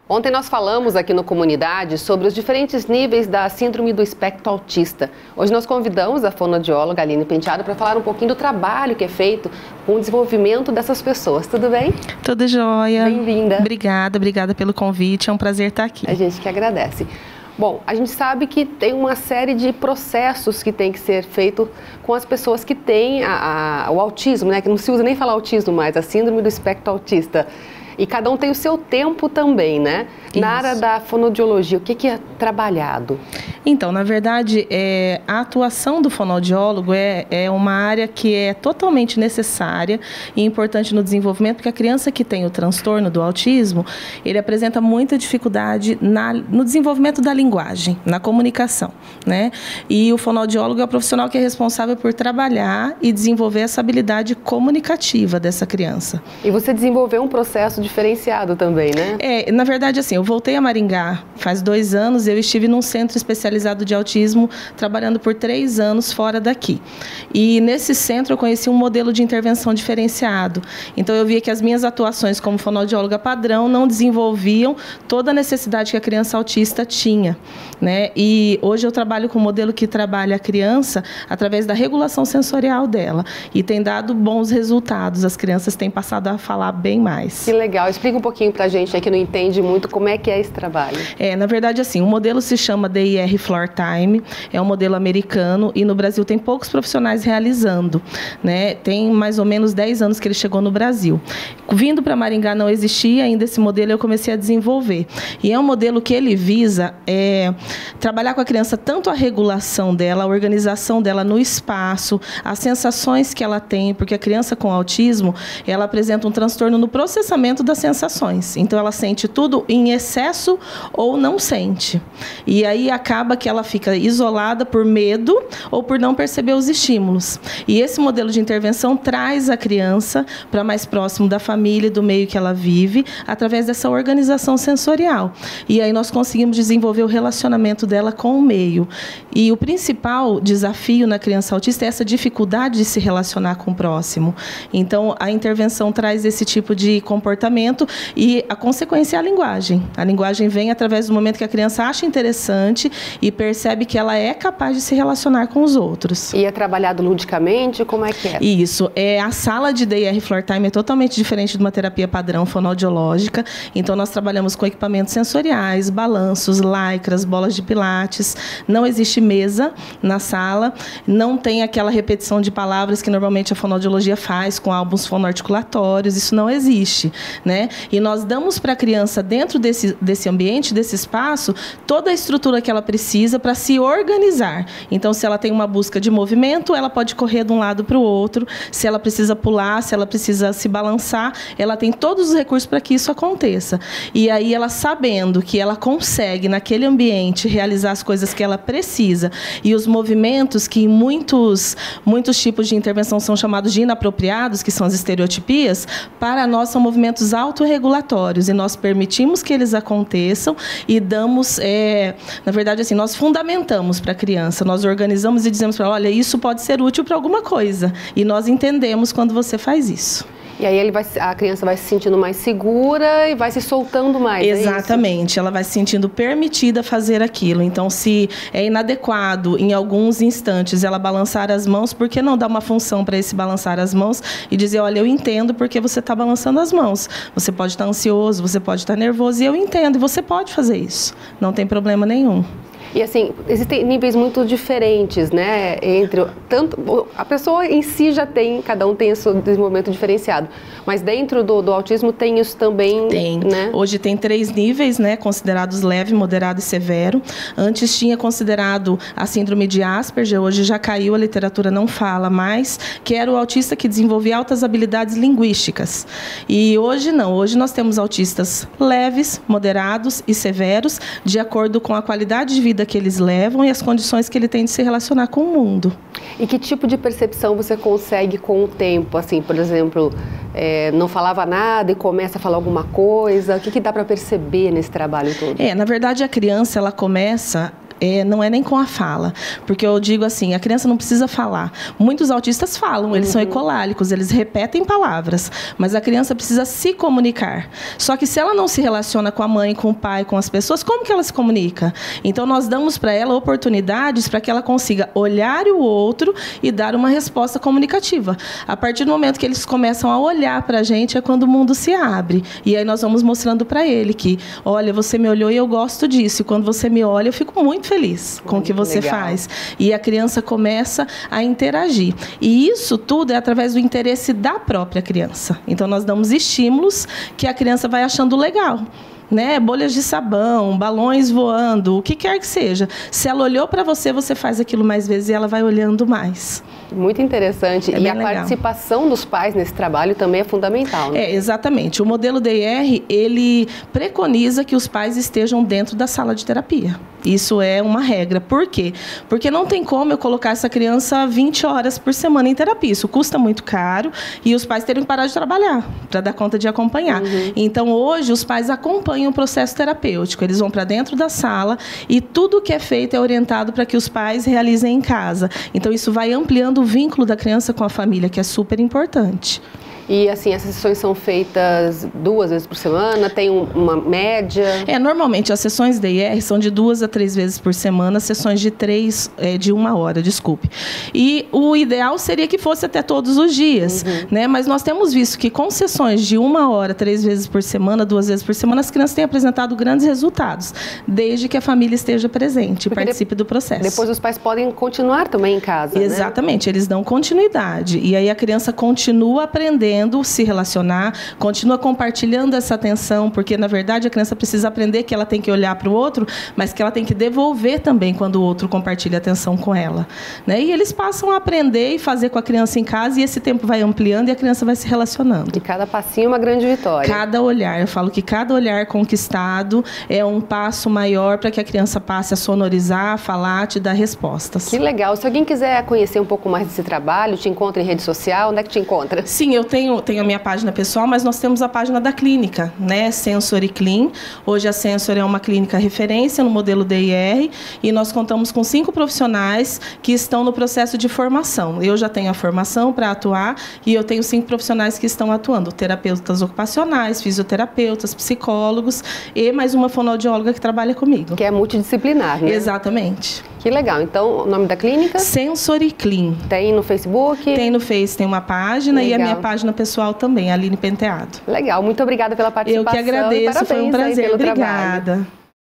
Ontem nós falamos aqui no Comunidade sobre os diferentes níveis da síndrome do espectro autista. Hoje nós convidamos a fonoaudióloga Aline Penteado para falar um pouquinho do trabalho que é feito com o desenvolvimento dessas pessoas. Tudo bem? Tudo jóia. Bem-vinda. Obrigada pelo convite, é um prazer estar aqui. A gente que agradece. Bom, a gente sabe que tem uma série de processos que tem que ser feito com as pessoas que têm o autismo, né? Que não se usa nem falar autismo mais, a síndrome do espectro autista. E cada um tem o seu tempo também, né? Isso. Na área da fonoaudiologia, o que é trabalhado? Então, na verdade, a atuação do fonoaudiólogo é uma área que é totalmente necessária e importante no desenvolvimento, porque a criança que tem o transtorno do autismo, ele apresenta muita dificuldade no desenvolvimento da linguagem, na comunicação, né? E o fonoaudiólogo é o profissional que é responsável por trabalhar e desenvolver essa habilidade comunicativa dessa criança. E você desenvolveu um processo diferenciado também, né? Na verdade, assim, eu voltei a Maringá faz 2 anos, eu estive num centro especializado de autismo, trabalhando por 3 anos fora daqui. E nesse centro eu conheci um modelo de intervenção diferenciado. Então eu via que as minhas atuações como fonoaudióloga padrão não desenvolviam toda a necessidade que a criança autista tinha, né? E hoje eu trabalho com um modelo que trabalha a criança através da regulação sensorial dela. E tem dado bons resultados, as crianças têm passado a falar bem mais. Que legal. Explica um pouquinho pra gente aí que não entende muito como é que é esse trabalho. Na verdade, assim, o modelo se chama DIR Floor Time, é um modelo americano e no Brasil tem poucos profissionais realizando, né? Tem mais ou menos 10 anos que ele chegou no Brasil. Vindo para Maringá não existia ainda esse modelo, eu comecei a desenvolver. E é um modelo que ele visa trabalhar com a criança tanto a regulação dela, a organização dela no espaço, as sensações que ela tem, porque a criança com autismo, ela apresenta um transtorno no processamento das sensações. Então, ela sente tudo em excesso ou não sente. E aí acaba que ela fica isolada por medo ou por não perceber os estímulos. E esse modelo de intervenção traz a criança para mais próximo da família e do meio que ela vive, através dessa organização sensorial. E aí nós conseguimos desenvolver o relacionamento dela com o meio. E o principal desafio na criança autista é essa dificuldade de se relacionar com o próximo. Então, a intervenção traz esse tipo de comportamento e a consequência é a linguagem. A linguagem vem através do momento que a criança acha interessante e percebe que ela é capaz de se relacionar com os outros. E é trabalhado ludicamente? Como é que é? Isso. A sala de DIR Floor Time é totalmente diferente de uma terapia padrão fonoaudiológica. Então, nós trabalhamos com equipamentos sensoriais, balanços, lycras, bolas de pilates. Não existe mesa na sala. Não tem aquela repetição de palavras que normalmente a fonoaudiologia faz com álbuns fonoarticulatórios. Isso não existe, né? E nós damos para a criança, dentro desse ambiente, desse espaço, toda a estrutura que ela precisa para se organizar. Então, se ela tem uma busca de movimento, ela pode correr de um lado para o outro. Se ela precisa pular, se ela precisa se balançar, ela tem todos os recursos para que isso aconteça. E aí, ela sabendo que ela consegue, naquele ambiente, realizar as coisas que ela precisa e os movimentos que em muitos tipos de intervenção são chamados de inapropriados, que são as estereotipias, para nós são movimentos autorregulatórios e nós permitimos que eles aconteçam e damos, na verdade, assim, nós fundamentamos para a criança, nós organizamos e dizemos para ela, olha, isso pode ser útil para alguma coisa. E nós entendemos quando você faz isso. E aí a criança vai se sentindo mais segura e vai se soltando mais. Exatamente, ela vai se sentindo permitida fazer aquilo. Então, se é inadequado, em alguns instantes, ela balançar as mãos, por que não dar uma função para esse balançar as mãos e dizer, olha, eu entendo porque você está balançando as mãos. Você pode estar ansioso, você pode estar nervoso, e eu entendo, e você pode fazer isso. Não tem problema nenhum. E assim, existem níveis muito diferentes, né? A pessoa em si já tem, cada um tem o seu desenvolvimento diferenciado. Mas dentro do autismo tem isso também, tem, né? Hoje tem 3 níveis, né? Considerados leve, moderado e severo. Antes tinha considerado a síndrome de Asperger, hoje já caiu, a literatura não fala mais, que era o autista que desenvolvia altas habilidades linguísticas. E hoje não, hoje nós temos autistas leves, moderados e severos, de acordo com a qualidade de vida que eles levam e as condições que ele tem de se relacionar com o mundo. E que tipo de percepção você consegue com o tempo? Assim, por exemplo, não falava nada e começa a falar alguma coisa. O que dá para perceber nesse trabalho todo? Na verdade, a criança, ela começa não é nem com a fala. Porque eu digo assim, a criança não precisa falar. Muitos autistas falam, eles são ecolálicos, eles repetem palavras. Mas a criança precisa se comunicar. Só que se ela não se relaciona com a mãe, com o pai, com as pessoas, como que ela se comunica? Então, nós damos para ela oportunidades para que ela consiga olhar o outro e dar uma resposta comunicativa. A partir do momento que eles começam a olhar para a gente, é quando o mundo se abre. E aí nós vamos mostrando para ele que, olha, você me olhou e eu gosto disso. E quando você me olha, eu fico muito feliz com o que você faz. E a criança começa a interagir. E isso tudo é através do interesse da própria criança. Então, nós damos estímulos que a criança vai achando legal. Né? Bolhas de sabão, balões voando, o que quer que seja. Se ela olhou para você, você faz aquilo mais vezes e ela vai olhando mais. Muito interessante. E a participação dos pais nesse trabalho também é fundamental, né? Exatamente. O modelo DIR, ele preconiza que os pais estejam dentro da sala de terapia. Isso é uma regra. Por quê? Porque não tem como eu colocar essa criança 20 horas por semana em terapia. Isso custa muito caro e os pais teriam que parar de trabalhar para dar conta de acompanhar. Então, hoje, os pais acompanham o processo terapêutico. Eles vão para dentro da sala e tudo que é feito é orientado para que os pais realizem em casa. Então, isso vai ampliando o vínculo da criança com a família, que é super importante. E, assim, as sessões são feitas 2 vezes por semana? Tem uma média? Normalmente, as sessões DIR são de 2 a 3 vezes por semana, sessões de 1 hora, desculpe. E o ideal seria que fosse até todos os dias, né? Mas nós temos visto que com sessões de 1 hora, 3 vezes por semana, 2 vezes por semana, as crianças têm apresentado grandes resultados, desde que a família esteja presente e participe do processo. Depois os pais podem continuar também em casa, Exatamente, né? Eles dão continuidade. E aí a criança continua aprendendo, se relacionar, continua compartilhando essa atenção, porque, na verdade, a criança precisa aprender que ela tem que olhar para o outro, mas que ela tem que devolver também quando o outro compartilha atenção com ela. Né? E eles passam a aprender e fazer com a criança em casa, e esse tempo vai ampliando e a criança vai se relacionando. E cada passinho é uma grande vitória. Cada olhar, eu falo que cada olhar conquistado é um passo maior para que a criança passe a sonorizar, a falar, te dar respostas. Que legal. Se alguém quiser conhecer um pouco mais desse trabalho, te encontra em rede social, onde é que te encontra? Sim, eu tenho a minha página pessoal, mas nós temos a página da clínica, né? Sensory Clean. Hoje a Sensory é uma clínica referência no modelo DIR e nós contamos com 5 profissionais que estão no processo de formação. Eu já tenho a formação para atuar e eu tenho 5 profissionais que estão atuando, terapeutas ocupacionais, fisioterapeutas, psicólogos e mais uma fonoaudióloga que trabalha comigo. Que é multidisciplinar, né? Exatamente. Que legal. Então, o nome da clínica? Sensory Clean. Tem no Facebook? Tem no Face, tem uma página. Legal. E a minha página pessoal também, Aline Penteado. Legal. Muito obrigada pela participação. Eu que agradeço, foi um prazer. Pelo Obrigada. trabalho.